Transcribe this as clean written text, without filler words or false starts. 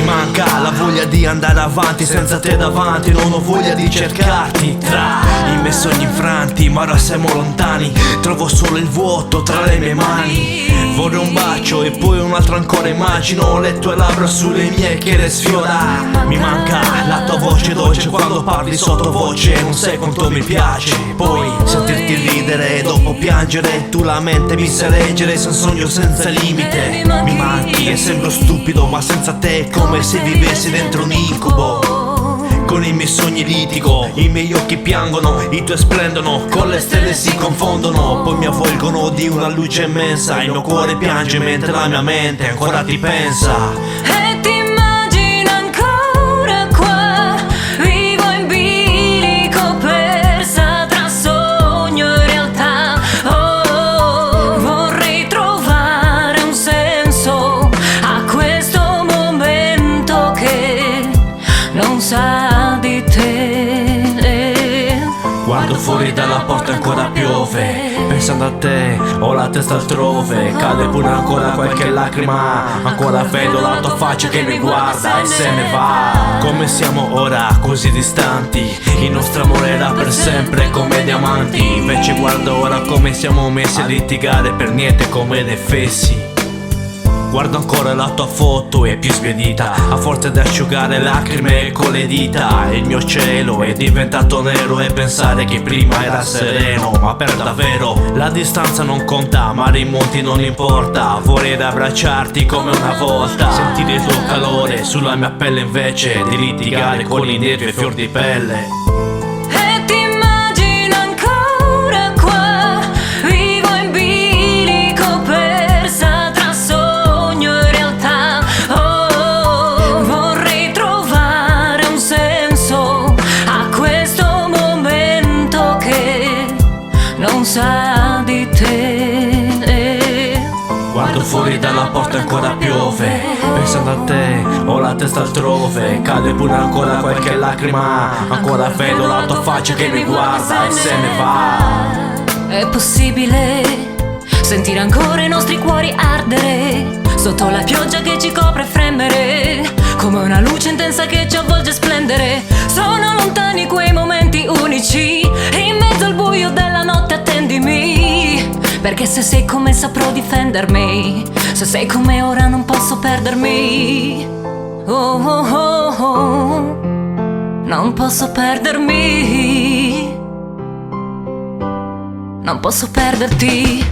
Manca la voglia di andare avanti, senza te davanti non ho voglia di cercarti. Tra i miei sogni infranti, ma ora siamo lontani, trovo solo il vuoto tra le mie mani. Vorrei un bacio e poi un altro ancora, immagino le tue labbra sulle mie che le sfiora. Mi manca la tua voce dolce quando parli sottovoce, non sai quanto mi piace. Poi sentirti ridere e dopo piangere, tu la mente mi sai leggere, sei un sogno senza limite. Mi manchi e sembro stupido, ma senza te è come se vivessi dentro un incubo. Con i miei sogni litigo, i miei occhi piangono, i tuoi splendono, con le stelle si confondono. Poi mi avvolgono di una luce immensa, il mio cuore piange mentre la mia mente ancora ti pensa. E ti immagino ancora qua, vivo in bilico, persa tra sogno e realtà. Oh, vorrei trovare un senso a questo momento che non sa di te. Guardo fuori dalla porta ancora piove, pensando a te ho la testa altrove. Cade pure ancora qualche lacrima, ancora vedo la tua faccia che mi guarda e se ne va. Come siamo ora così distanti, il nostro amore era per sempre come diamanti. Invece guardo ora come siamo messi a litigare per niente come dei fessi. Guardo ancora la tua foto, è più sbiadita, a forza di asciugare lacrime con le dita. Il mio cielo è diventato nero e pensare che prima era sereno, ma per davvero la distanza non conta, mare in monti non importa. Vorrei abbracciarti come una volta, sentire il tuo calore sulla mia pelle invece di litigare con indietro i fior di pelle. Non sa di te. Guardo fuori dalla porta ancora piove, pensando a te ho la testa altrove. Cade pure ancora qualche lacrima, ancora vedo la tua faccia che mi guarda e se ne va. È possibile sentire ancora i nostri cuori ardere sotto la pioggia che ci copre e fremere, come una luce intensa che ci avvolge splendere. Sono lontani quei momenti unici, in mezzo al buio della notte attendimi, perché se sei come saprò difendermi, se sei come ora non posso perdermi. Oh oh oh oh, non posso perdermi, non posso perderti.